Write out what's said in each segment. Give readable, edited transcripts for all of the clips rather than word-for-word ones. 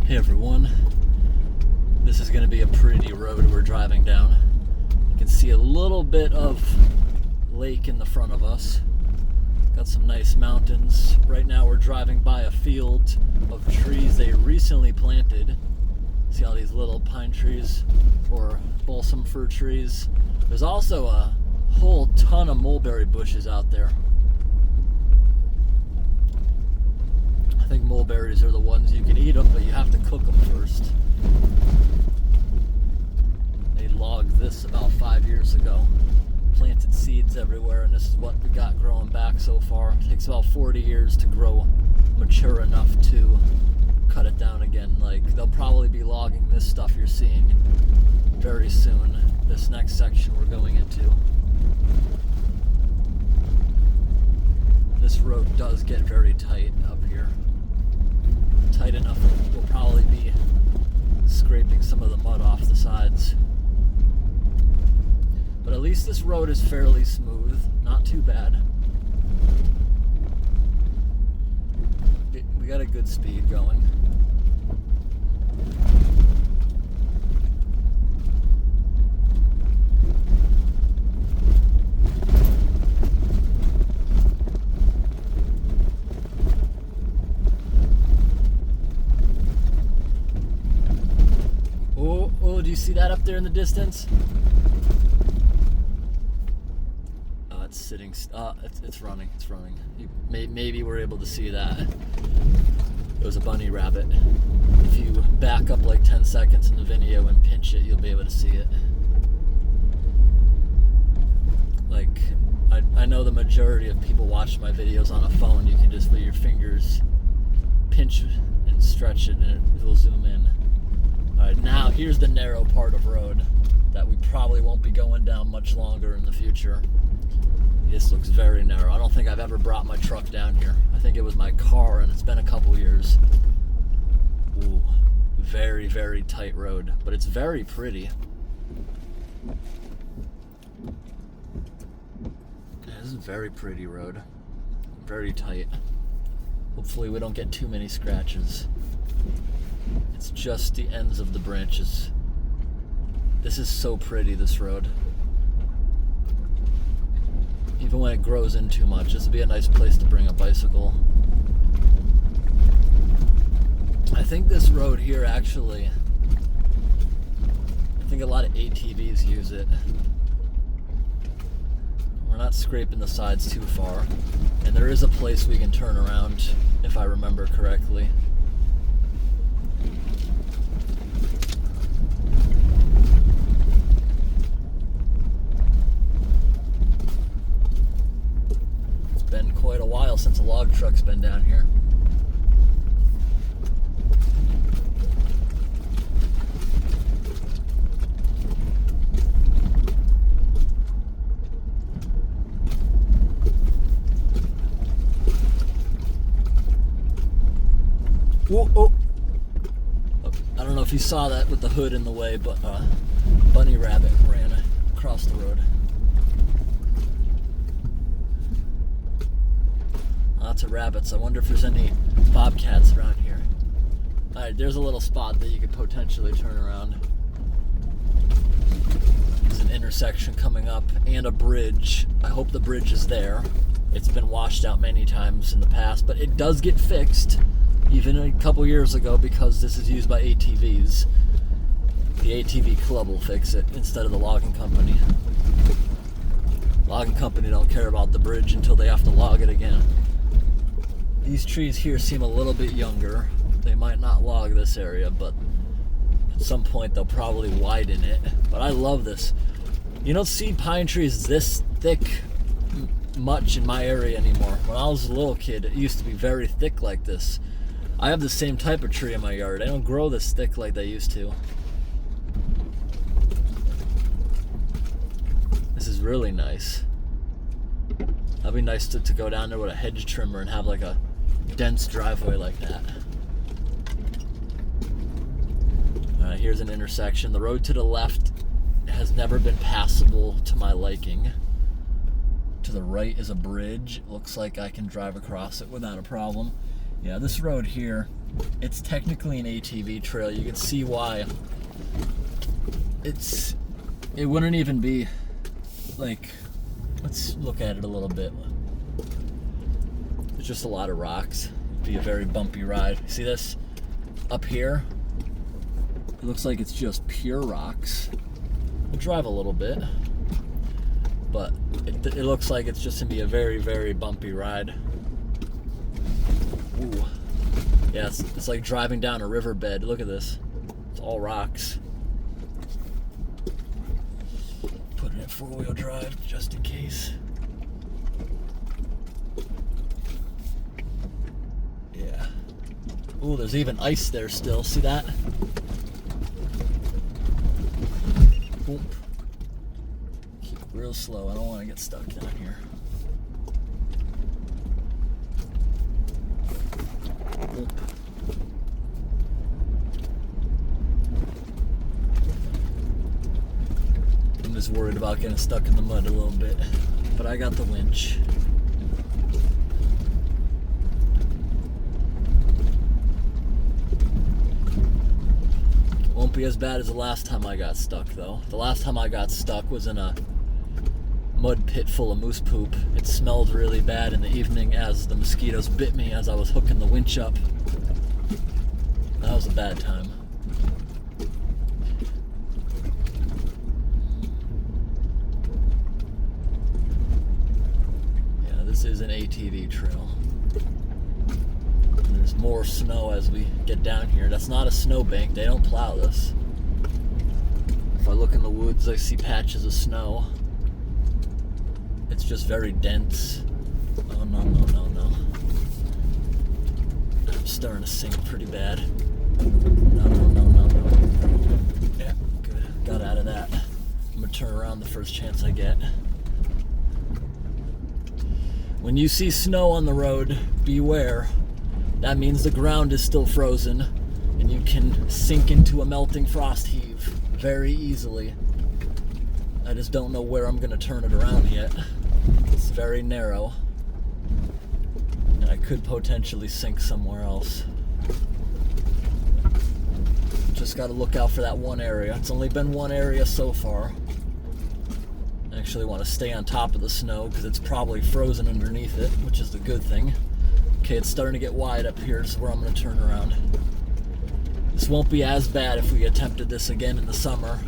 Hey everyone, this is going to be a pretty road we're driving down. You can see a little bit of lake in the front of us. Got some nice mountains. Right now we're driving by a field of trees they recently planted. See all these little pine trees or balsam fir trees. There's also a whole ton of mulberry bushes out there. I think mulberries are the ones you can eat them, but you have to cook them first. They logged this about 5 years ago. Planted seeds everywhere, and this is what we got growing back so far. It takes about 40 years to grow mature enough to cut it down again. Like, they'll probably be logging this stuff you're seeing very soon, this next section we're going into. This road does get very tight up here. Tight enough that we'll probably be scraping some of the mud off the sides. But at least this road is fairly smooth, not too bad. We got a good speed going. Oh, do you see that up there in the distance? Oh, it's sitting. It's running. It's running. Maybe we're able to see that. It was a bunny rabbit. If you back up like 10 seconds in the video and pinch it, you'll be able to see it. Like, I know the majority of people watch my videos on a phone. You can just with your fingers pinch and stretch it, and it will zoom in. Alright, now here's the narrow part of road that we probably won't be going down much longer in the future. This looks very narrow. I don't think I've ever brought my truck down here. I think it was my car, and it's been a couple years. Ooh, very, very tight road, but it's very pretty. Yeah, this is a very pretty road. Very tight. Hopefully we don't get too many scratches. It's just the ends of the branches. This is so pretty, this road. Even when it grows in too much, this would be a nice place to bring a bicycle. I think this road here actually, I think a lot of ATVs use it. We're not scraping the sides too far. And there is a place we can turn around, if I remember correctly. Been quite a while since a log truck's been down here. Whoa, oh. I don't know if you saw that with the hood in the way, but bunny rabbit ran across the road. Lots of rabbits. I wonder if there's any bobcats around here. Alright, there's a little spot that you could potentially turn around. There's an intersection coming up and a bridge. I hope the bridge is there. It's been washed out many times in the past, but it does get fixed, even a couple years ago, because this is used by ATVs. The ATV club will fix it instead of the logging company. Logging company don't care about the bridge until they have to log it again. These trees here seem a little bit younger. They might not log this area, but at some point they'll probably widen it. But I love this. You don't see pine trees this thick much in my area anymore. When I was a little kid, it used to be very thick like this. I have the same type of tree in my yard. They don't grow this thick like they used to. This is really nice. That'd be nice to go down there with a hedge trimmer and have like a dense driveway like that. Alright, here's an intersection. The road to the left has never been passable to my liking. To the right is a bridge. It looks like I can drive across it without a problem. Yeah, this road here, it's technically an ATV trail. You can see why. It wouldn't even be like, let's look at it a little bit. There's just a lot of rocks. It'd be a very bumpy ride. See this? Up here, it looks like it's just pure rocks. We'll drive a little bit, but it looks like it's just gonna be a very, very bumpy ride. Ooh. Yeah, it's like driving down a riverbed. Look at this. It's all rocks. Put it in 4-wheel drive just in case. Yeah. Ooh, there's even ice there still. See that? Oop. Keep it real slow. I don't want to get stuck down here. Oop. I'm just worried about getting stuck in the mud a little bit, but I got the winch. Won't be as bad as the last time I got stuck though. The last time I got stuck was in a mud pit full of moose poop. It smelled really bad in the evening as the mosquitoes bit me as I was hooking the winch up. That was a bad time. Yeah, this is an ATV trail. And there's more snow as we get down here. That's not a snowbank. They don't plow this. If I look in the woods, I see patches of snow. It's just very dense. Oh, no. I'm starting to sink pretty bad. No. Yeah, good. Got out of that. I'm gonna turn around the first chance I get. When you see snow on the road, beware. That means the ground is still frozen and you can sink into a melting frost heave very easily. I just don't know where I'm gonna turn it around yet. It's very narrow, and I could potentially sink somewhere else. Just gotta look out for that one area. It's only been one area so far. I actually want to stay on top of the snow because it's probably frozen underneath it, which is the good thing. Okay, it's starting to get wide up here. This is where I'm gonna turn around. This won't be as bad if we attempted this again in the summer.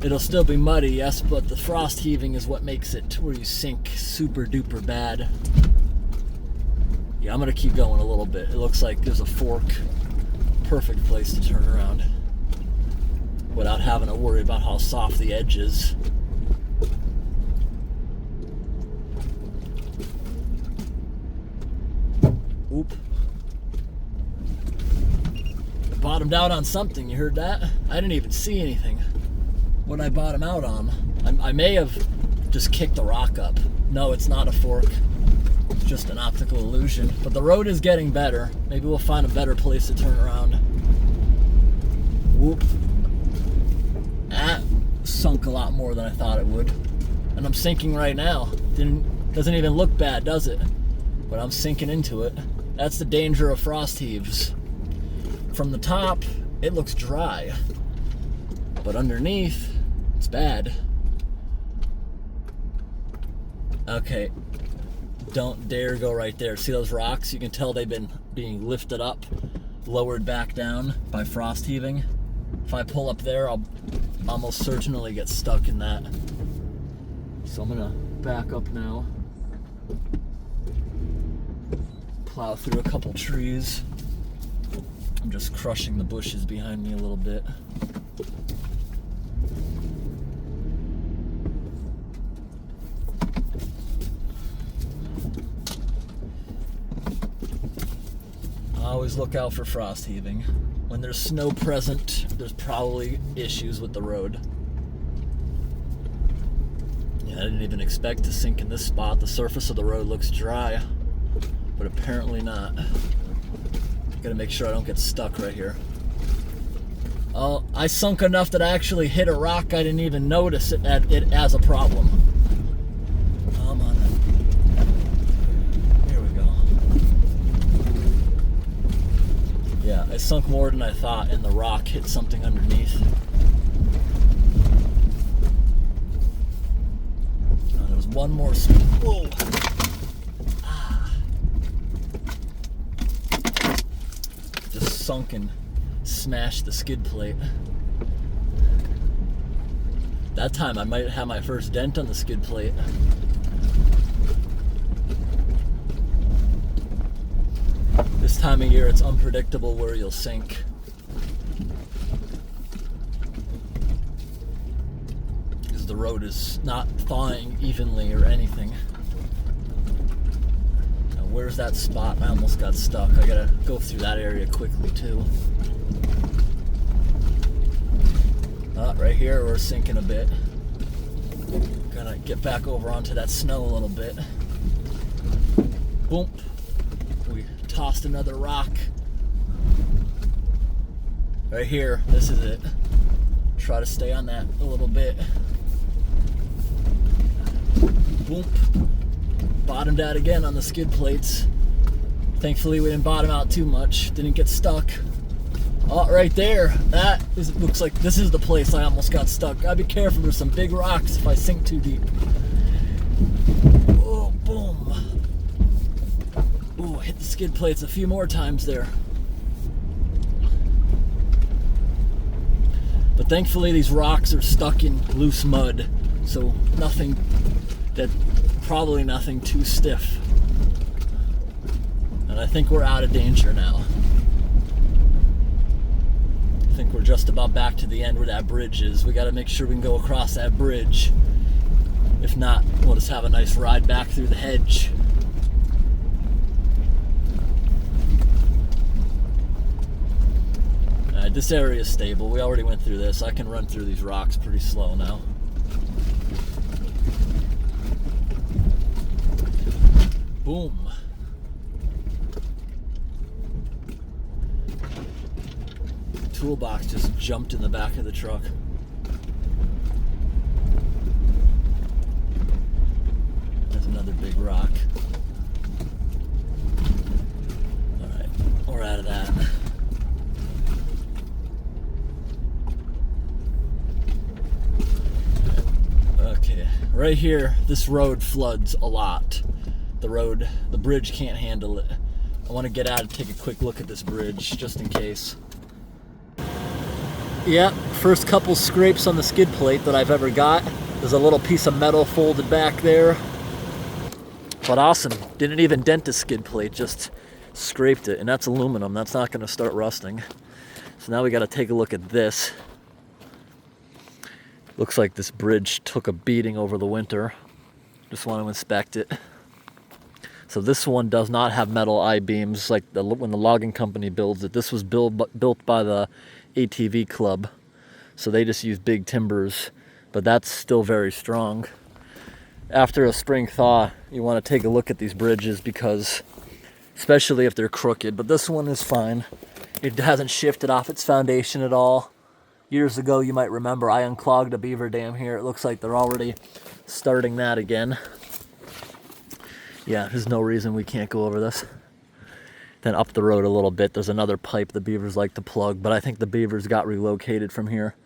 It'll still be muddy, yes, but the frost heaving is what makes it to where you sink super duper bad. Yeah, I'm gonna keep going a little bit. It looks like there's a fork. Perfect place to turn around without having to worry about how soft the edge is. Oop. I bottomed out on something, you heard that? I didn't even see anything. What I bottom out on. I may have just kicked the rock up. No, it's not a fork. It's just an optical illusion. But the road is getting better. Maybe we'll find a better place to turn around. Whoop. That sunk a lot more than I thought it would. And I'm sinking right now. Doesn't even look bad, does it? But I'm sinking into it. That's the danger of frost heaves. From the top, it looks dry. But underneath, it's bad. Okay, don't dare go right there. See those rocks? You can tell they've been being lifted up, lowered back down by frost heaving. If I pull up there, I'll almost certainly get stuck in that. So I'm gonna back up now. Plow through a couple trees. I'm just crushing the bushes behind me a little bit. Always look out for frost heaving. When there's snow present, there's probably issues with the road. Yeah, I didn't even expect to sink in this spot. The surface of the road looks dry, but apparently not. Gotta make sure I don't get stuck right here. Oh, I sunk enough that I actually hit a rock. I didn't even notice it as a problem. Come on. Here we go. I sunk more than I thought, and the rock hit something underneath. Oh, there was one more. Whoa! Ah. Just sunk and smashed the skid plate. That time I might have my first dent on the skid plate. This time of year, it's unpredictable where you'll sink. Because the road is not thawing evenly or anything. Now, where's that spot? I almost got stuck. I gotta go through that area quickly too. Right here, we're sinking a bit. Gotta get back over onto that snow a little bit. Boom. We tossed another rock. Right here, this is it. Try to stay on that a little bit. Boom. Bottomed out again on the skid plates. Thankfully we didn't bottom out too much. Didn't get stuck. Oh, right there. That is, looks like this is the place I almost got stuck. Gotta be careful, there's some big rocks if I sink too deep. Oh, boom. Ooh, hit the skid plates a few more times there. But thankfully these rocks are stuck in loose mud, so probably nothing too stiff. And I think we're out of danger now. I think we're just about back to the end where that bridge is. We got to make sure we can go across that bridge. If not, we'll just have a nice ride back through the hedge. Alright, this area is stable. We already went through this. I can run through these rocks pretty slow now. Boom. Toolbox just jumped in the back of the truck. There's another big rock. Alright, we're out of that. Okay, right here, this road floods a lot. The bridge can't handle it. I want to get out and take a quick look at this bridge, just in case. Yeah, first couple scrapes on the skid plate that I've ever got. There's a little piece of metal folded back there. But awesome, didn't even dent the skid plate, just scraped it. And that's aluminum, that's not gonna start rusting. So now we gotta take a look at this. Looks like this bridge took a beating over the winter. Just want to inspect it. So this one does not have metal I-beams like when the logging company builds it. This was built by the ATV club. So they just use big timbers, but that's still very strong. After a spring thaw, you want to take a look at these bridges because, especially if they're crooked, but this one is fine. It hasn't shifted off its foundation at all. Years ago, you might remember, I unclogged a beaver dam here. It looks like they're already starting that again. Yeah, there's no reason we can't go over this. Then up the road a little bit, there's another pipe the beavers like to plug, but I think the beavers got relocated from here.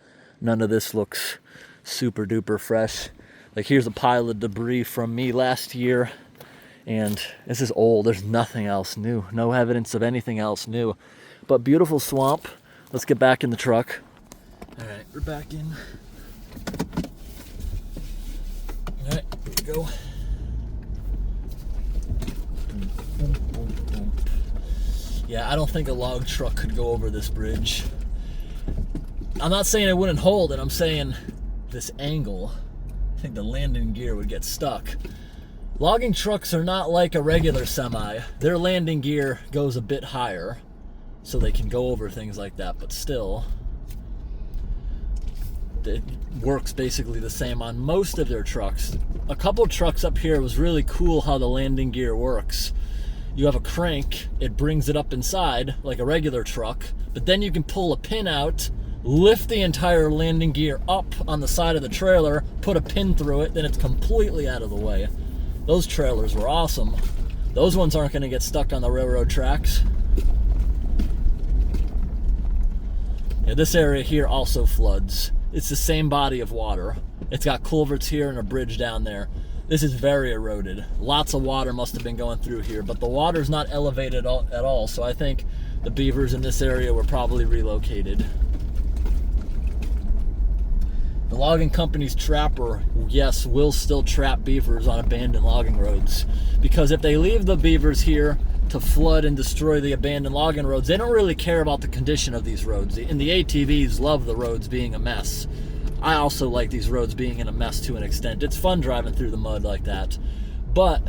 None of this looks super duper fresh. Like here's a pile of debris from me last year, and this is old. There's nothing else new. No evidence of anything else new. But beautiful swamp. Let's get back in the truck. All right, we're back in. All right, here we go. Yeah, I don't think a log truck could go over this bridge. I'm not saying it wouldn't hold it, I'm saying this angle, I think the landing gear would get stuck. Logging trucks are not like a regular semi. Their landing gear goes a bit higher, so they can go over things like that, but still, it works basically the same on most of their trucks. A couple trucks up here was really cool how the landing gear works. You have a crank, it brings it up inside like a regular truck, but then you can pull a pin out, lift the entire landing gear up on the side of the trailer, put a pin through it, then it's completely out of the way. Those trailers were awesome. Those ones aren't going to get stuck on the railroad tracks. Yeah, this area here also floods. It's the same body of water. It's got culverts here and a bridge down there. This is very eroded. Lots of water must have been going through here, but the water's not elevated at all, so I think the beavers in this area were probably relocated. The logging company's trapper, yes, will still trap beavers on abandoned logging roads, because if they leave the beavers here to flood and destroy the abandoned logging roads, they don't really care about the condition of these roads. And the ATVs love the roads being a mess. I also like these roads being in a mess to an extent. It's fun driving through the mud like that. But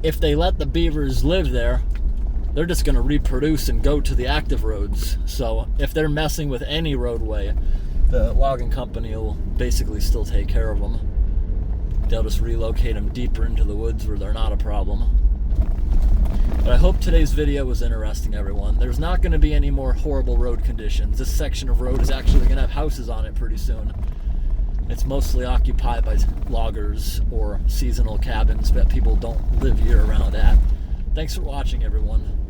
if they let the beavers live there, they're just going to reproduce and go to the active roads. So if they're messing with any roadway, the logging company will basically still take care of them. They'll just relocate them deeper into the woods where they're not a problem. But I hope today's video was interesting, everyone. There's not going to be any more horrible road conditions. This section of road is actually going to have houses on it pretty soon. It's mostly occupied by loggers or seasonal cabins that people don't live year-round at. Thanks for watching, everyone.